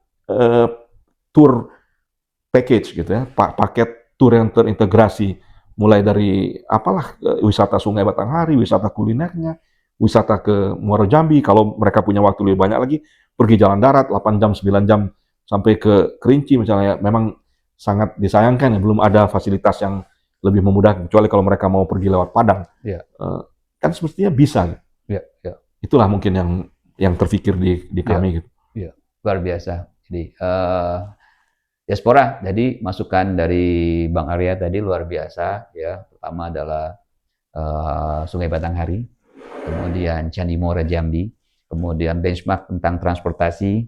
tour package gitu ya, paket tour yang terintegrasi mulai dari wisata Sungai Batanghari, wisata kulinernya, wisata ke Muaro Jambi, kalau mereka punya waktu lebih banyak lagi, pergi jalan darat 8 jam, 9 jam sampai ke Kerinci misalnya, memang sangat disayangkan ya belum ada fasilitas yang lebih memudahkan, kecuali kalau mereka mau pergi lewat Padang. Kan semestinya bisa. Itulah mungkin yang terfikir di kami gitu. Luar biasa. Jadi diaspora, jadi masukan dari Bang Arya tadi luar biasa ya. Pertama adalah Sungai Batanghari, kemudian Candi Muara Jambi, kemudian benchmark tentang transportasi,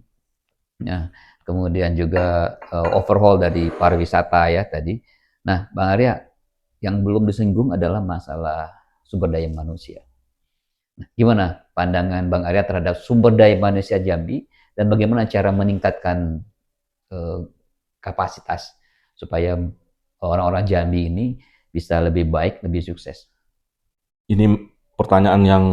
ya, kemudian juga overhaul dari pariwisata ya tadi. Nah, Bang Arya, yang belum disinggung adalah masalah sumber daya manusia. Nah, gimana pandangan Bang Arya terhadap sumber daya manusia Jambi dan bagaimana cara meningkatkan kapasitas supaya orang-orang Jambi ini bisa lebih baik, lebih sukses? Ini pertanyaan yang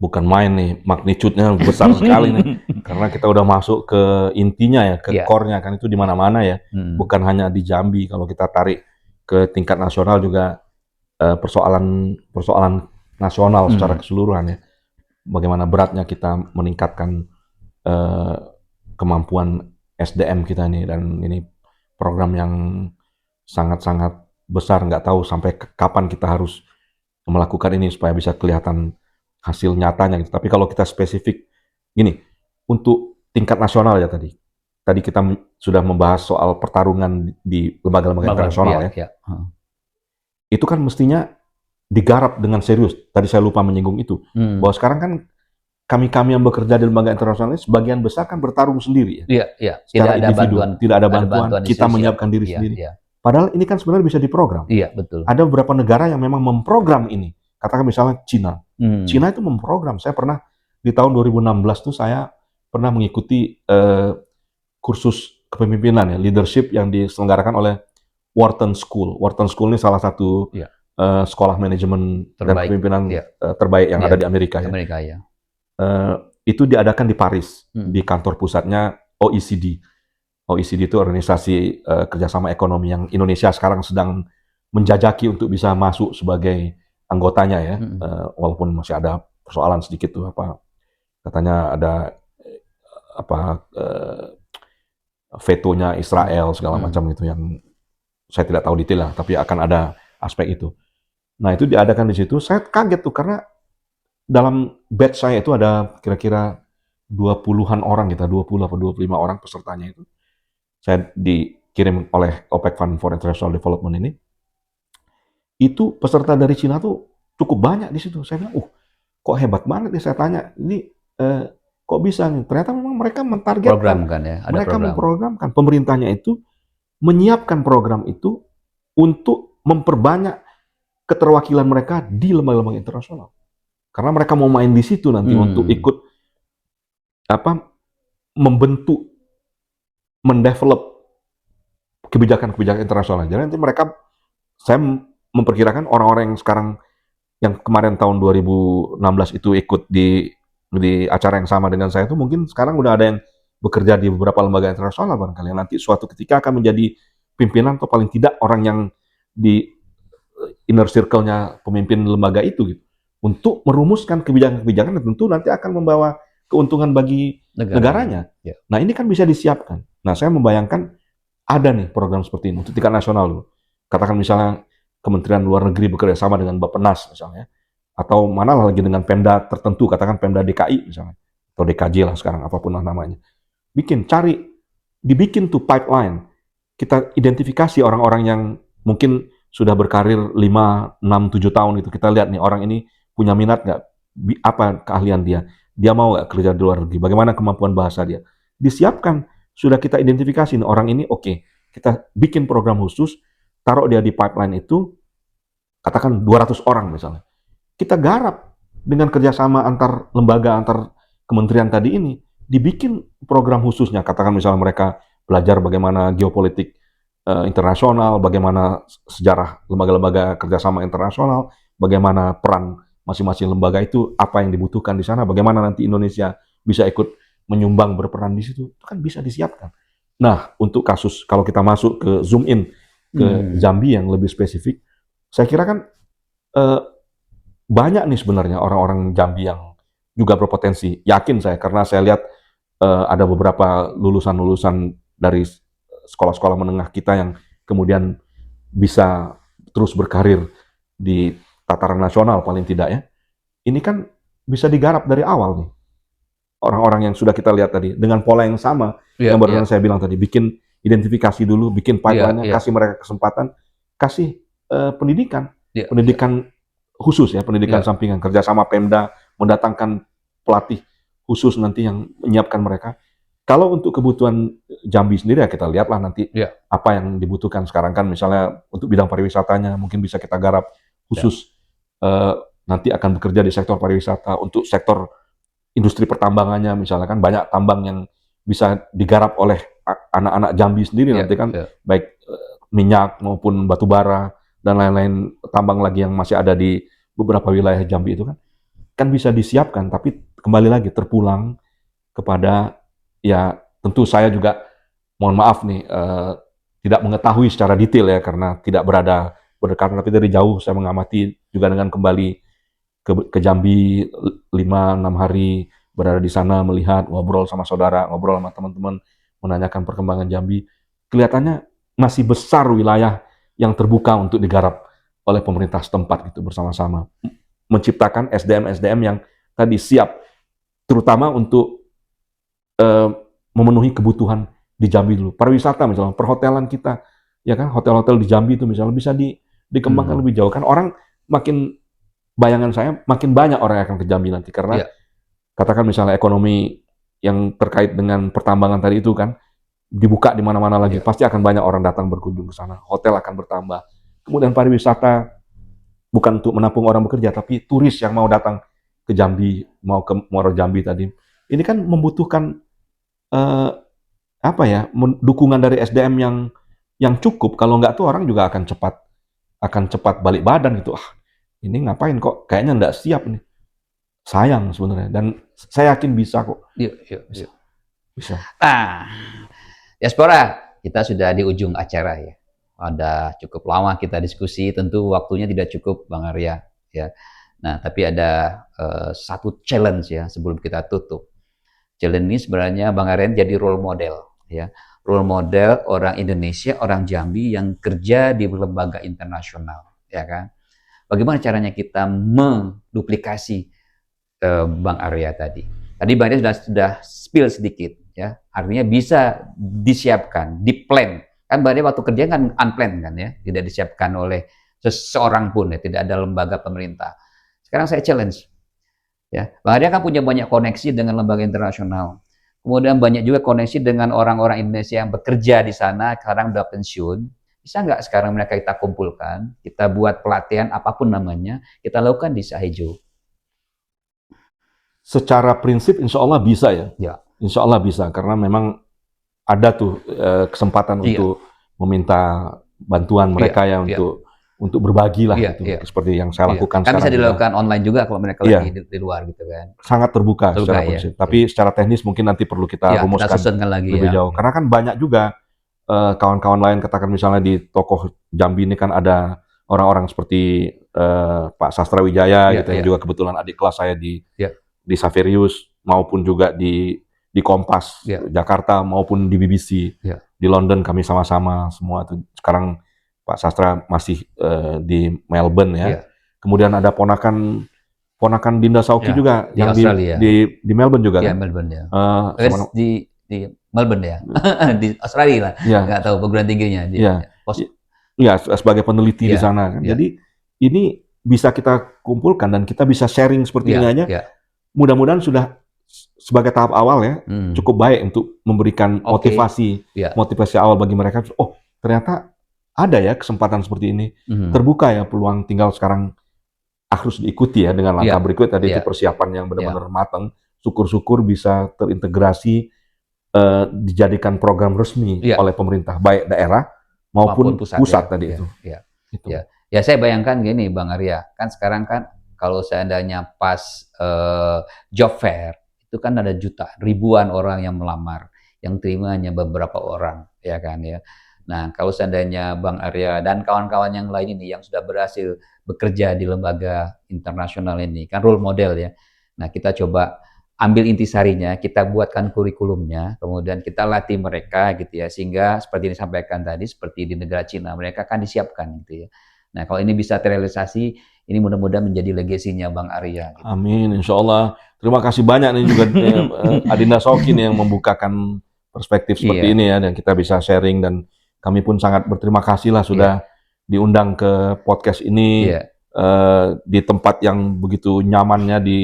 bukan main nih, magnitude-nya besar sekali nih. Karena kita udah masuk ke intinya ya, ke core-nya kan itu di mana-mana ya. Bukan hanya di Jambi, kalau kita tarik ke tingkat nasional juga persoalan nasional secara keseluruhan ya. Bagaimana beratnya kita meningkatkan kemampuan SDM kita nih, dan ini program yang sangat-sangat besar, nggak tahu sampai kapan kita harus melakukan ini supaya bisa kelihatan hasil nyatanya gitu. Tapi kalau kita spesifik gini, untuk tingkat nasional ya tadi kita sudah membahas soal pertarungan di lembaga-lembaga internasional ya. Itu kan mestinya digarap dengan serius. Tadi saya lupa menyinggung itu, bahwa sekarang kan kami yang bekerja di lembaga internasional ini sebagian besar kan bertarung sendiri ya. Tidak ada bantuan, kita menyiapkan diri sendiri. Padahal ini kan sebenarnya bisa diprogram. Betul. Ada beberapa negara yang memang memprogram ini. Katakan misalnya Cina. Cina itu memprogram. Saya pernah di tahun 2016 tuh saya pernah mengikuti kursus kepemimpinan ya, leadership yang diselenggarakan oleh Wharton School. Wharton School ini salah satu sekolah manajemen dan kepemimpinan terbaik yang ada di Amerika ya. Itu diadakan di Paris, di kantor pusatnya OECD. OECD itu organisasi kerjasama ekonomi yang Indonesia sekarang sedang menjajaki untuk bisa masuk sebagai anggotanya ya. Walaupun masih ada persoalan sedikit tuh, katanya ada vetonya Israel segala macam itu, yang saya tidak tahu detail lah, tapi akan ada aspek itu. Nah, itu diadakan di situ. Saya kaget tuh karena dalam batch saya itu ada kira-kira 20-an orang gitu, 20 atau 25 orang pesertanya itu. Saya dikirim oleh OPEC Fund for International Development ini. Itu peserta dari Cina tuh cukup banyak di situ. Saya bilang, kok hebat banget nih, saya tanya, ini kok bisa nih? Ternyata memang mereka mentargetkan, memprogramkan. Pemerintahnya itu menyiapkan program itu untuk memperbanyak keterwakilan mereka di lembaga-lembaga internasional. Karena mereka mau main di situ nanti untuk ikut membentuk, mendevelop kebijakan-kebijakan internasional. Jadi nanti mereka, saya memperkirakan orang-orang yang sekarang, yang kemarin tahun 2016 itu ikut di acara yang sama dengan saya itu, mungkin sekarang udah ada yang bekerja di beberapa lembaga internasional barangkali. Nanti suatu ketika akan menjadi pimpinan atau paling tidak orang yang di inner circle-nya pemimpin lembaga itu gitu. Untuk merumuskan kebijakan-kebijakan yang tentu nanti akan membawa keuntungan bagi negaranya. Nah, ini kan bisa disiapkan. Nah, saya membayangkan ada nih program seperti ini untuk tingkat nasional. Katakan misalnya Kementerian Luar Negeri bekerja sama dengan Bappenas misalnya, atau mana lagi dengan Pemda tertentu, katakan Pemda DKI misalnya, atau DKJ lah sekarang, apapun lah namanya. Dibikin tuh pipeline. Kita identifikasi orang-orang yang mungkin sudah berkarir 5, 6, 7 tahun itu. Kita lihat nih orang ini punya minat nggak? Apa keahlian dia? dia mau nggak kerja di luar negeri, bagaimana kemampuan bahasa dia. Disiapkan, sudah kita identifikasi orang ini oke, kita bikin program khusus, taruh dia di pipeline itu, katakan 200 orang misalnya. Kita garap dengan kerjasama antar lembaga, antar kementerian tadi ini, dibikin program khususnya, katakan misalnya mereka belajar bagaimana geopolitik internasional, bagaimana sejarah lembaga-lembaga kerjasama internasional, bagaimana peran masing-masing lembaga itu, apa yang dibutuhkan di sana, bagaimana nanti Indonesia bisa ikut menyumbang berperan di situ, itu kan bisa disiapkan. Nah, untuk kasus kalau kita masuk ke zoom in ke Jambi yang lebih spesifik, saya kira kan banyak nih sebenarnya orang-orang Jambi yang juga berpotensi. Yakin saya, karena saya lihat ada beberapa lulusan-lulusan dari sekolah-sekolah menengah kita yang kemudian bisa terus berkarir di tataran nasional paling tidak ya. Ini kan bisa digarap dari awal nih. Orang-orang yang sudah kita lihat tadi dengan pola yang sama yang barusan saya bilang tadi, bikin identifikasi dulu, bikin pipeline-nya, kasih mereka kesempatan, kasih pendidikan khusus ya, pendidikan sampingan, kerjasama Pemda, mendatangkan pelatih khusus nanti yang menyiapkan mereka. Kalau untuk kebutuhan Jambi sendiri ya kita lihatlah nanti apa yang dibutuhkan sekarang kan, misalnya untuk bidang pariwisatanya mungkin bisa kita garap khusus. Nanti akan bekerja di sektor pariwisata, untuk sektor industri pertambangannya misalnya kan banyak tambang yang bisa digarap oleh anak-anak Jambi sendiri nanti kan, baik minyak maupun batu bara dan lain-lain tambang lagi yang masih ada di beberapa wilayah Jambi itu kan bisa disiapkan, tapi kembali lagi terpulang kepada ya tentu saya juga mohon maaf nih tidak mengetahui secara detail ya karena tidak berada berdekatan, tapi dari jauh saya mengamati juga dengan kembali ke Jambi 5-6 hari berada di sana, melihat, ngobrol sama saudara, ngobrol sama teman-teman, menanyakan perkembangan Jambi. Kelihatannya masih besar wilayah yang terbuka untuk digarap oleh pemerintah setempat gitu bersama-sama. Menciptakan SDM-SDM yang tadi siap, terutama untuk memenuhi kebutuhan di Jambi dulu. Pariwisata misalnya, perhotelan kita, ya kan, hotel-hotel di Jambi itu misalnya bisa dikembangkan lebih jauh. Kan orang makin, bayangan saya makin banyak orang yang akan ke Jambi nanti karena katakan misalnya ekonomi yang terkait dengan pertambangan tadi itu kan dibuka di mana-mana lagi, pasti akan banyak orang datang berkunjung ke sana, hotel akan bertambah. Kemudian pariwisata bukan untuk menampung orang bekerja, tapi turis yang mau datang ke Jambi, mau ke Muaro Jambi tadi. Ini kan membutuhkan dukungan dari SDM yang cukup. Kalau nggak tuh orang juga akan cepat balik badan gitu. Ini ngapain kok? Kayaknya nggak siap nih. Sayang sebenarnya. Dan saya yakin bisa kok. Bisa. Diaspora, kita sudah di ujung acara ya. Ada cukup lama kita diskusi, tentu waktunya tidak cukup Bang Arya ya. Nah, tapi ada satu challenge ya sebelum kita tutup. Challenge ini sebenarnya Bang Arya jadi role model ya. Role model orang Indonesia, orang Jambi yang kerja di lembaga internasional ya kan. Bagaimana caranya kita menduplikasi Bang Arya tadi? Tadi Bang Arya sudah spill sedikit ya. Artinya bisa disiapkan, diplan. Kan Bang Arya waktu kerja kan unplanned kan ya, tidak disiapkan oleh seseorang pun ya, tidak ada lembaga pemerintah. Sekarang saya challenge ya. Bang Arya kan punya banyak koneksi dengan lembaga internasional. Kemudian banyak juga koneksi dengan orang-orang Indonesia yang bekerja di sana, sekarang udah pensiun. Bisa nggak sekarang mereka kita kumpulkan, kita buat pelatihan apapun namanya, kita lakukan di Sahejo? Secara prinsip insya Allah bisa ya. Insya Allah bisa, karena memang ada tuh kesempatan untuk meminta bantuan mereka untuk berbagi lah seperti yang saya lakukan kan sekarang. Bisa dilakukan online juga kalau mereka lagi di luar gitu kan. Sangat terbuka secara prinsip. Tapi secara teknis mungkin nanti perlu kita rumuskan lebih jauh. Karena kan banyak juga kawan-kawan lain, katakan misalnya di tokoh Jambi ini kan ada orang-orang seperti Pak Sastra Wijaya gitu yang juga kebetulan adik kelas saya di Saverius, maupun juga di Kompas Jakarta maupun di BBC di London, kami sama-sama semua tuh. Sekarang Pak Sastra masih di Melbourne ya. Kemudian ada ponakan Dinda Sauki juga di yang di Melbourne juga kan. Melbourne ya. Di Melbourne ya, di Australia lah, nggak tahu perguruan tingginya. Sebagai peneliti di sana kan. Jadi ini bisa kita kumpulkan dan kita bisa sharing seperti ini aja. Mudah-mudahan sudah sebagai tahap awal ya, cukup baik untuk memberikan Oke. Ya. motivasi awal bagi mereka. Oh, ternyata ada ya kesempatan seperti ini. Terbuka ya peluang, tinggal sekarang harus diikuti ya dengan langkah Ya. berikut tadi itu Ya. persiapan yang benar-benar matang. Syukur-syukur bisa terintegrasi, dijadikan program resmi Ya. oleh pemerintah, baik daerah maupun pusat ya. tadi Ya. itu. Ya. Itu. Ya. Ya, saya bayangkan gini Bang Arya, kan sekarang kan kalau seandainya pas job fair, itu kan ada jutaan, ribuan orang yang melamar, yang terima hanya beberapa orang, ya kan ya. Nah, kalau seandainya Bang Arya dan kawan-kawan yang lain ini yang sudah berhasil bekerja di lembaga internasional ini, kan role model ya. Nah, kita coba ambil intisarinya, kita buatkan kurikulumnya, kemudian kita latih mereka gitu ya, sehingga seperti yang disampaikan tadi, seperti di negara Cina, mereka kan disiapkan gitu ya. Nah, kalau ini bisa terrealisasi, ini mudah-mudahan menjadi legasinya Bang Arya. Gitu. Amin, insya Allah. Terima kasih banyak nih juga Adinda Soki nih yang membukakan perspektif seperti ini ya, dan kita bisa sharing, dan kami pun sangat berterima kasih lah sudah diundang ke podcast ini di tempat yang begitu nyamannya di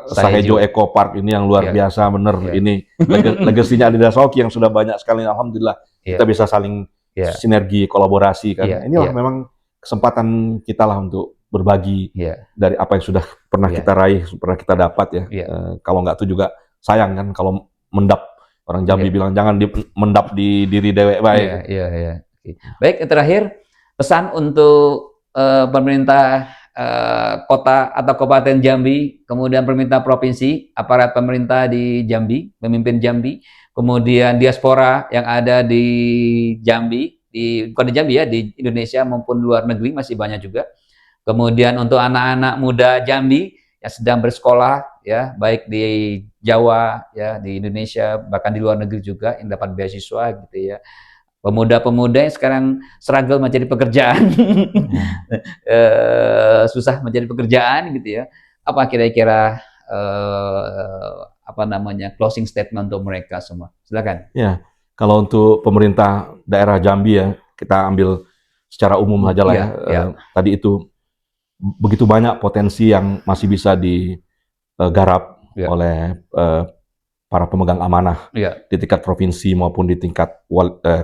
Sahejo Eco Park ini yang luar biasa bener. Ini legasinya Adinda Soki yang sudah banyak sekali, alhamdulillah kita bisa saling sinergi kolaborasi kan. Inilah memang kesempatan kita lah untuk berbagi dari apa yang sudah pernah kita raih, pernah kita dapat ya. Kalau nggak itu juga sayang kan kalau mendap. Orang Jambi bilang jangan mendap di diri dewek baik. Baik, terakhir pesan untuk pemerintah kota atau kabupaten Jambi, kemudian pemerintah provinsi, aparat pemerintah di Jambi, pemimpin Jambi, kemudian diaspora yang ada di Jambi, bukan di Jambi ya, di Indonesia maupun luar negeri masih banyak juga. Kemudian untuk anak-anak muda Jambi yang sedang bersekolah ya, baik di Jawa ya, di Indonesia, bahkan di luar negeri juga yang dapat beasiswa gitu ya. Pemuda-pemuda yang sekarang struggle mencari pekerjaan, susah mencari pekerjaan gitu ya. Apa kira-kira closing statement untuk mereka semua? Silakan. Ya, kalau untuk pemerintah daerah Jambi ya, kita ambil secara umum aja lah ya. Tadi itu begitu banyak potensi yang masih bisa digarap oleh para pemegang amanah di tingkat provinsi maupun di tingkat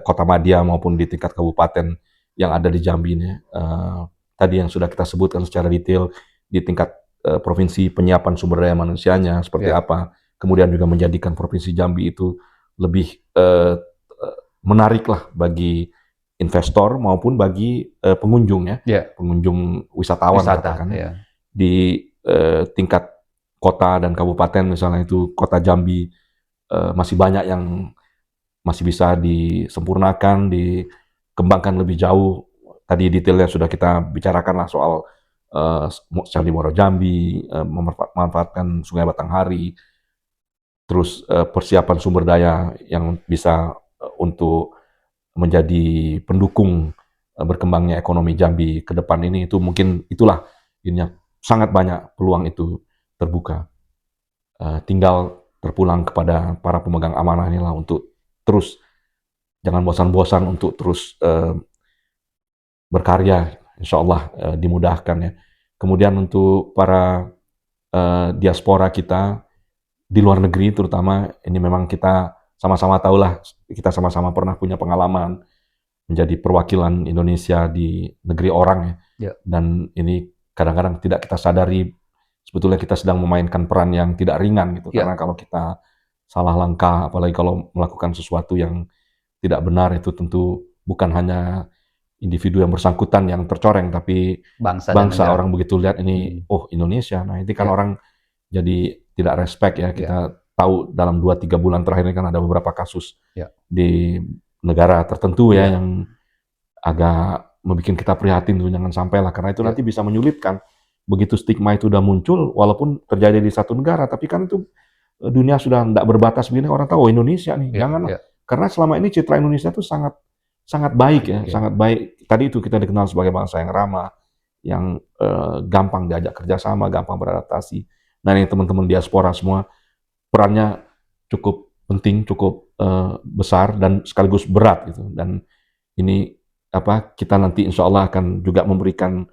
kota madya maupun di tingkat kabupaten yang ada di Jambi ini. Tadi yang sudah kita sebutkan secara detail di tingkat provinsi, penyiapan sumber daya manusianya seperti apa, kemudian juga menjadikan provinsi Jambi itu lebih menarik lah bagi investor maupun bagi pengunjung ya, pengunjung wisatawan katakan. Di tingkat kota dan kabupaten misalnya itu kota Jambi masih banyak yang masih bisa disempurnakan, dikembangkan lebih jauh. Tadi detailnya sudah kita bicarakan lah soal Candi Muaro Jambi, memanfaatkan Sungai Batanghari, terus persiapan sumber daya yang bisa untuk menjadi pendukung berkembangnya ekonomi Jambi ke depan ini. Itu mungkin itulah ininya, sangat banyak peluang itu terbuka. Tinggal terpulang kepada para pemegang amanah inilah untuk terus jangan bosan-bosan untuk terus berkarya, insya Allah dimudahkan ya. Kemudian untuk para diaspora kita di luar negeri terutama, ini memang kita sama-sama tahulah, kita sama-sama pernah punya pengalaman menjadi perwakilan Indonesia di negeri orang ya. Dan ini kadang-kadang tidak kita sadari sebetulnya kita sedang memainkan peran yang tidak ringan gitu. Karena kalau kita salah langkah, apalagi kalau melakukan sesuatu yang tidak benar, itu tentu bukan hanya individu yang bersangkutan yang tercoreng, tapi bangsa orang begitu lihat ini, oh Indonesia. Nah ini kan orang jadi tidak respect ya. Kita tahu dalam 2-3 bulan terakhir ini kan ada beberapa kasus di negara tertentu ya yang agak membuat kita prihatin tuh, jangan sampai lah, karena itu nanti bisa menyulitkan. Begitu stigma itu udah muncul, walaupun terjadi di satu negara, tapi kan itu dunia sudah tidak berbatas begini, orang tahu Indonesia nih, janganlah. Karena selama ini citra Indonesia itu sangat baik ya, sangat baik. Tadi itu kita dikenal sebagai bangsa yang ramah, yang gampang diajak kerjasama, gampang beradaptasi. Nah ini teman-teman diaspora semua perannya cukup penting, cukup besar dan sekaligus berat gitu. Dan ini kita nanti insya Allah akan juga memberikan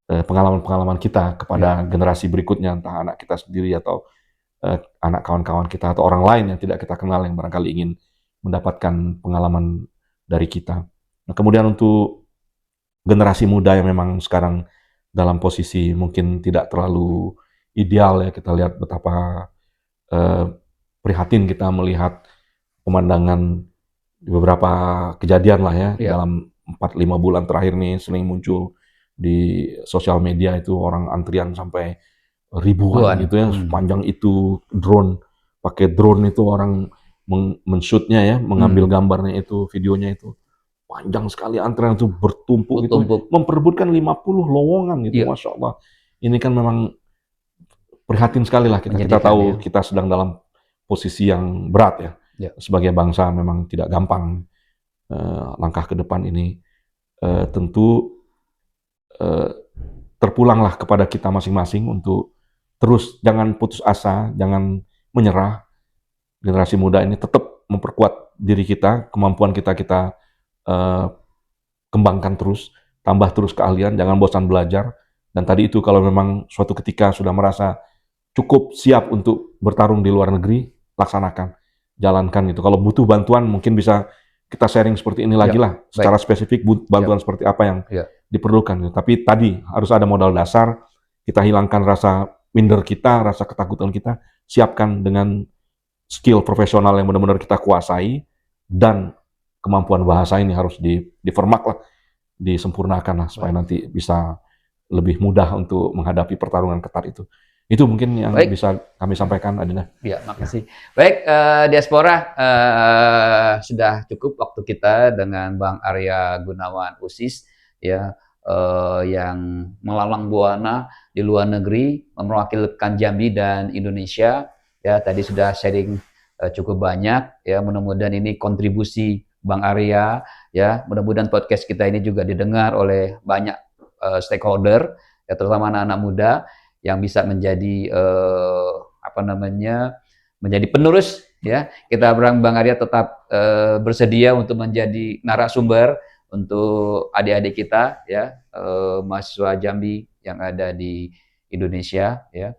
pengalaman-pengalaman kita kepada generasi berikutnya, entah anak kita sendiri atau anak kawan-kawan kita atau orang lain yang tidak kita kenal yang barangkali ingin mendapatkan pengalaman dari kita. Nah, kemudian untuk generasi muda yang memang sekarang dalam posisi mungkin tidak terlalu ideal ya, kita lihat betapa prihatin kita melihat pemandangan beberapa kejadian lah ya, Iya. dalam 4-5 bulan terakhir nih sering muncul di sosial media itu orang antrian sampai ribuan gitu ya, sepanjang itu pakai drone itu orang men-shootnya ya, mengambil gambarnya itu, videonya itu. Panjang sekali antrian itu bertumpuk gitu, Bertumpuk. memperebutkan 50 lowongan gitu, Iya. Masya Allah. Ini kan memang prihatin sekali lah kita. Kita Menyedihkan, tahu ya. kita sedang dalam posisi yang berat ya. Ya. Sebagai bangsa memang tidak gampang langkah ke depan ini. Tentu terpulanglah kepada kita masing-masing untuk terus jangan putus asa, jangan menyerah. Generasi muda ini tetap memperkuat diri kita, kemampuan kita kembangkan terus, tambah terus keahlian, jangan bosan belajar. Dan tadi itu kalau memang suatu ketika sudah merasa cukup siap untuk bertarung di luar negeri, laksanakan, jalankan gitu. Kalau butuh bantuan mungkin bisa kita sharing seperti ini lagi lah, secara spesifik bantuan seperti apa yang diperlukan. Gitu. Tapi tadi harus ada modal dasar, kita hilangkan rasa minder kita, rasa ketakutan kita, siapkan dengan skill profesional yang benar-benar kita kuasai, dan kemampuan bahasa ini harus dipermak lah, disempurnakan lah, supaya nanti bisa lebih mudah untuk menghadapi pertarungan ketat itu. Itu mungkin yang bisa kami sampaikan, Adina. Ya, makasih. Baik, Diaspora, sudah cukup waktu kita dengan Bang Arya Gunawan Usis, ya, yang melalang buana di luar negeri, mewakilkan Jambi dan Indonesia. Ya, tadi sudah sharing cukup banyak. Ya, mudah-mudahan ini kontribusi Bang Arya. Ya, mudah-mudahan podcast kita ini juga didengar oleh banyak stakeholder, ya, terutama anak-anak muda yang bisa menjadi menjadi penerus, ya. Kita berang Bang Arya tetap bersedia untuk menjadi narasumber untuk adik-adik kita, ya, mahasiswa Jambi yang ada di Indonesia, ya.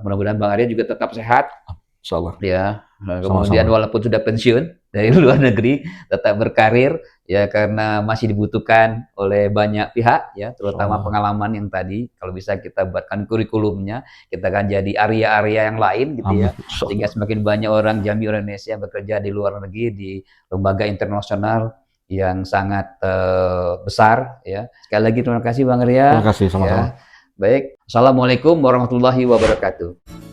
Mudah-mudahan Bang Arya juga tetap sehat, insyaallah. Ya. Kemudian walaupun sudah pensiun dari luar negeri, tetap berkarir, ya, karena masih dibutuhkan oleh banyak pihak, ya, terutama pengalaman yang tadi. Kalau bisa kita buatkan kurikulumnya, kita akan jadi area-area yang lain gitu, ya, sehingga semakin banyak orang Jambi Indonesia bekerja di luar negeri di lembaga internasional yang sangat besar, ya. Sekali lagi terima kasih Bang Arya. Terima kasih, sama-sama. Ya. Baik, Assalamualaikum warahmatullahi wabarakatuh.